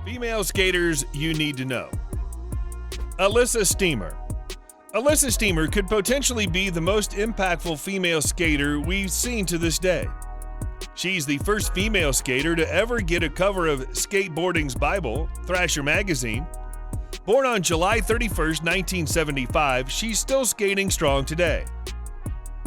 Female skaters you need to know. Elissa Steamer. Elissa Steamer could potentially be the most impactful female skater we've seen to this day. She's the first female skater to ever get a cover of Skateboarding's Bible, Thrasher magazine. Born on July 31st, 1975, she's still skating strong today.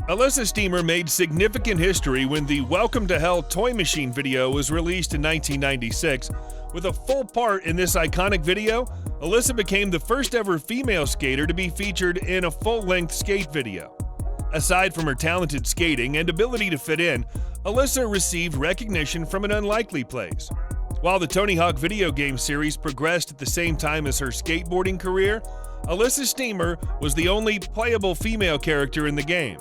Elissa Steamer made significant history when the Welcome to Hell Toy Machine video was released in 1996. With a full part in this iconic video, Elissa became the first ever female skater to be featured in a full-length skate video. Aside from her talented skating and ability to fit in, Elissa received recognition from an unlikely place. While the Tony Hawk video game series progressed at the same time as her skateboarding career, Elissa Steamer was the only playable female character in the game.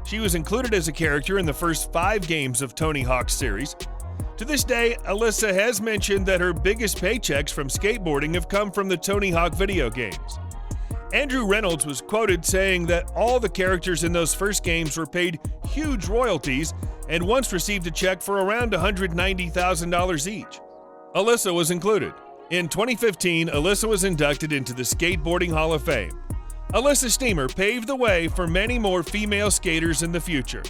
She was included as a character in the first 5 games of Tony Hawk's series. To this day, Elissa has mentioned that her biggest paychecks from skateboarding have come from the Tony Hawk video games. Andrew Reynolds was quoted saying that all the characters in those first games were paid huge royalties and once received a check for around $190,000 each. Elissa was included. In 2015, Elissa was inducted into the Skateboarding Hall of Fame. Elissa Steamer paved the way for many more female skaters in the future.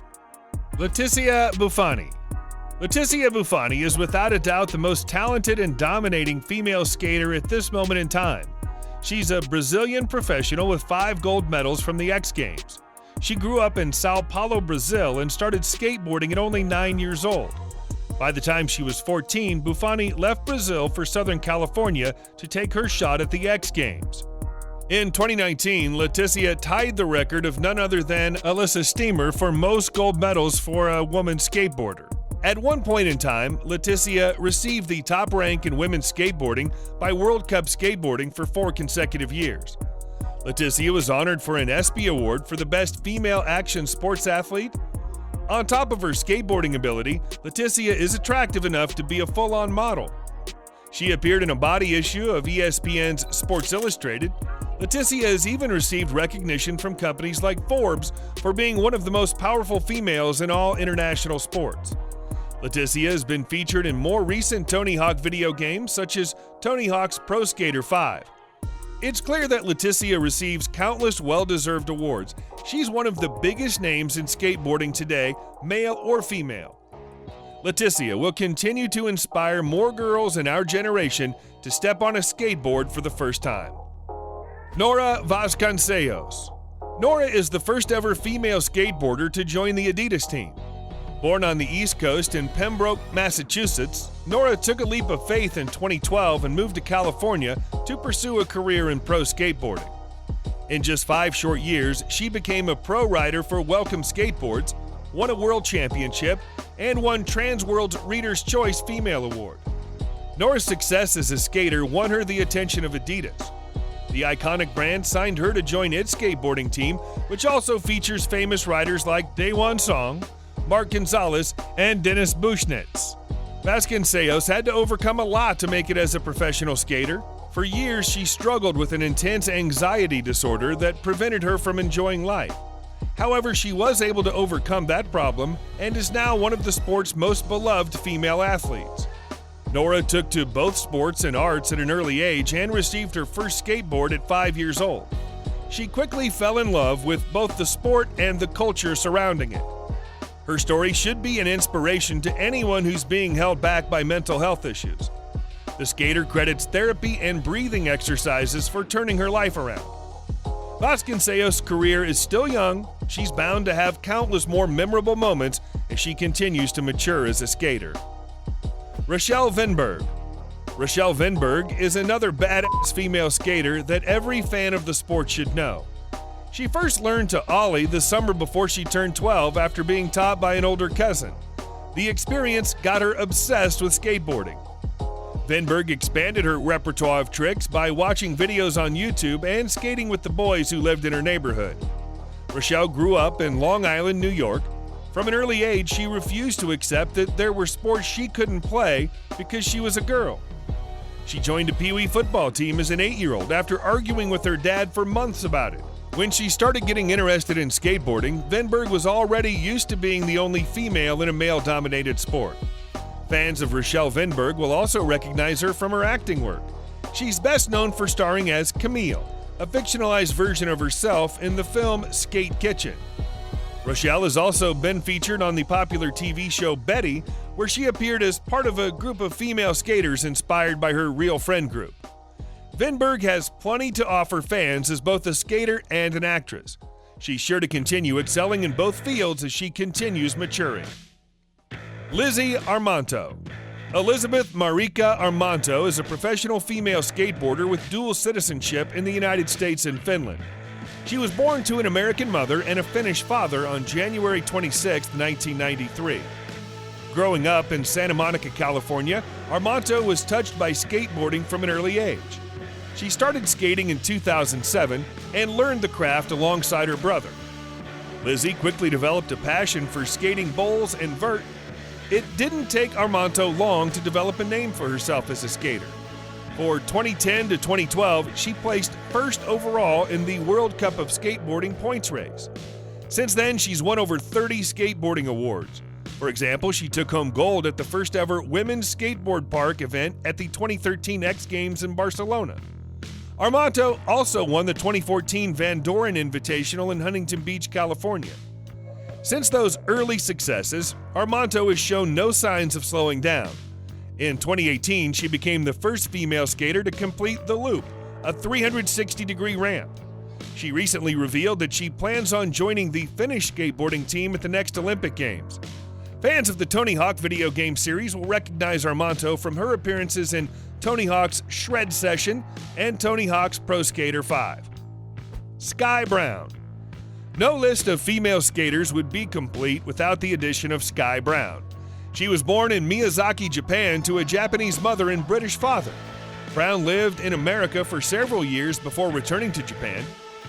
Leticia Bufoni. Leticia Bufoni is without a doubt the most talented and dominating female skater at this moment in time. She's a Brazilian professional with 5 gold medals from the X Games. She grew up in Sao Paulo, Brazil, and started skateboarding at only 9 years old. By the time she was 14, Bufoni left Brazil for Southern California to take her shot at the X Games. In 2019, Leticia tied the record of none other than Elissa Steamer for most gold medals for a woman skateboarder. At one point in time, Leticia received the top rank in women's skateboarding by World Cup Skateboarding for 4 consecutive years. Leticia was honored for an ESPY Award for the Best Female Action Sports Athlete. On top of her skateboarding ability, Leticia is attractive enough to be a full-on model. She appeared in a body issue of ESPN's Sports Illustrated. Leticia has even received recognition from companies like Forbes for being one of the most powerful females in all international sports. Leticia has been featured in more recent Tony Hawk video games such as Tony Hawk's Pro Skater 5. It's clear that Leticia receives countless well-deserved awards. She's one of the biggest names in skateboarding today, male or female. Leticia will continue to inspire more girls in our generation to step on a skateboard for the first time. NORA VASCONCELLOS. NORA is the first ever female skateboarder to join the Adidas team. Born on the East Coast in Pembroke, Massachusetts, NORA took a leap of faith in 2012 and moved to California to pursue a career in pro skateboarding. In just 5 short years, she became a pro rider for Welcome Skateboards, won a world championship, and won Trans World's Reader's Choice Female Award. NORA's success as a skater won her the attention of Adidas. The iconic brand signed her to join its skateboarding team, which also features famous riders like Daewon Song, Mark Gonzalez, and Dennis Bushnetz. Vasconcelos had to overcome a lot to make it as a professional skater. For years, she struggled with an intense anxiety disorder that prevented her from enjoying life. However, she was able to overcome that problem and is now one of the sport's most beloved female athletes. NORA took to both sports and arts at an early age and received her first skateboard at 5 years old. She quickly fell in love with both the sport and the culture surrounding it. Her story should be an inspiration to anyone who's being held back by mental health issues. The skater credits therapy and breathing exercises for turning her life around. Vasconcelos' career is still young. She's bound to have countless more memorable moments as she continues to mature as a skater. Rachelle Venberg. Rachelle Venberg is another badass female skater that every fan of the sport should know. She first learned to ollie the summer before she turned 12 after being taught by an older cousin. The experience got her obsessed with skateboarding. Venberg expanded her repertoire of tricks by watching videos on YouTube and skating with the boys who lived in her neighborhood. Rachelle grew up in Long Island, New York. From an early age, she refused to accept that there were sports she couldn't play because she was a girl. She joined a Pee-wee football team as an 8-year-old after arguing with her dad for months about it. When she started getting interested in skateboarding, Venberg was already used to being the only female in a male-dominated sport. Fans of Rochelle Vinberg will also recognize her from her acting work. She's best known for starring as Camille, a fictionalized version of herself in the film Skate Kitchen. Rochelle has also been featured on the popular TV show Betty, where she appeared as part of a group of female skaters inspired by her real friend group. Vinberg has plenty to offer fans as both a skater and an actress. She's sure to continue excelling in both fields as she continues maturing. Lizzie Armanto. Elizabeth Marika Armanto is a professional female skateboarder with dual citizenship in the United States and Finland. She was born to an American mother and a Finnish father on January 26, 1993. Growing up in Santa Monica, California, Armanto was touched by skateboarding from an early age. She started skating in 2007 and learned the craft alongside her brother. Lizzie quickly developed a passion for skating bowls and vert. It didn't take Armanto long to develop a name for herself as a skater. For 2010 to 2012, she placed first overall in the World Cup of Skateboarding points race. Since then, she's won over 30 skateboarding awards. For example, she took home gold at the first ever women's skateboard park event at the 2013 X Games in Barcelona. Armanto also won the 2014 Van Doren Invitational in Huntington Beach, California. Since those early successes, Armanto has shown no signs of slowing down. In 2018, she became the first female skater to complete the Loop, a 360-degree ramp. She recently revealed that she plans on joining the Finnish skateboarding team at the next Olympic Games. Fans of the Tony Hawk video game series will recognize Armanto from her appearances in Tony Hawk's Shred Session and Tony Hawk's Pro Skater 5. Sky Brown. No list of female skaters would be complete without the addition of Sky Brown. She was born in Miyazaki, Japan, to a Japanese mother and British father. Brown lived in America for several years before returning to Japan.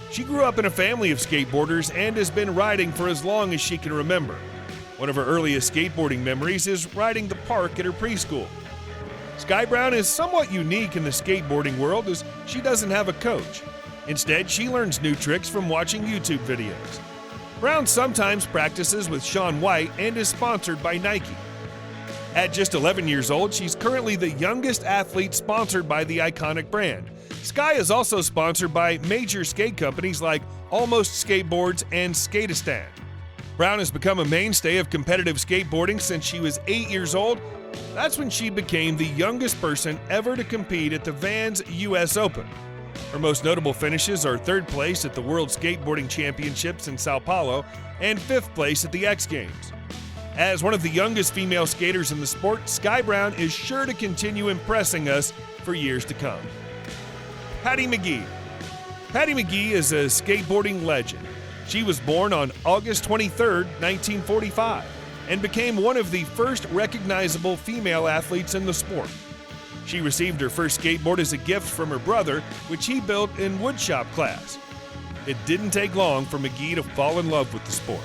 She grew up in a family of skateboarders and has been riding for as long as she can remember. One of her earliest skateboarding memories is riding the park at her preschool. Sky Brown is somewhat unique in the skateboarding world as she doesn't have a coach. Instead, she learns new tricks from watching YouTube videos. Brown sometimes practices with Shaun White and is sponsored by Nike. At just 11 years old, she's currently the youngest athlete sponsored by the iconic brand. Sky is also sponsored by major skate companies like Almost Skateboards and Skatistan. Brown has become a mainstay of competitive skateboarding since she was 8 years old. That's when she became the youngest person ever to compete at the Vans US Open. Her most notable finishes are third place at the World Skateboarding Championships in Sao Paulo and fifth place at the X Games. As one of the youngest female skaters in the sport, Sky Brown is sure to continue impressing us for years to come. Patty McGee. Patty McGee is a skateboarding legend. She was born on August 23, 1945, and became one of the first recognizable female athletes in the sport. She received her first skateboard as a gift from her brother, which he built in woodshop class. It didn't take long for McGee to fall in love with the sport.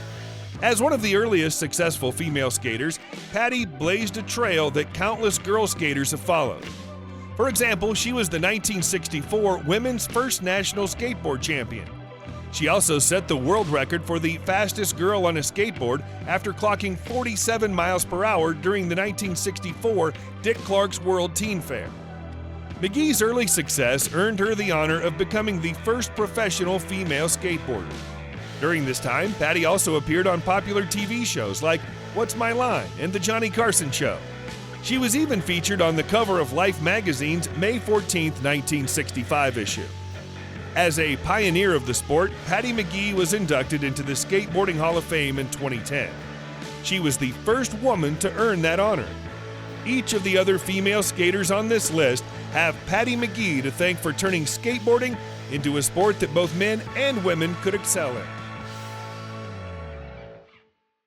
As one of the earliest successful female skaters, Patty blazed a trail that countless girl skaters have followed. For example, she was the 1964 women's first national skateboard champion. She also set the world record for the fastest girl on a skateboard after clocking 47 miles per hour during the 1964 Dick Clark's World Teen Fair. McGee's early success earned her the honor of becoming the first professional female skateboarder. During this time, Patty also appeared on popular TV shows like What's My Line and The Johnny Carson Show. She was even featured on the cover of Life magazine's May 14, 1965 issue. As a pioneer of the sport, Patty McGee was inducted into the Skateboarding Hall of Fame in 2010. She was the first woman to earn that honor. Each of the other female skaters on this list have Patty McGee to thank for turning skateboarding into a sport that both men and women could excel in.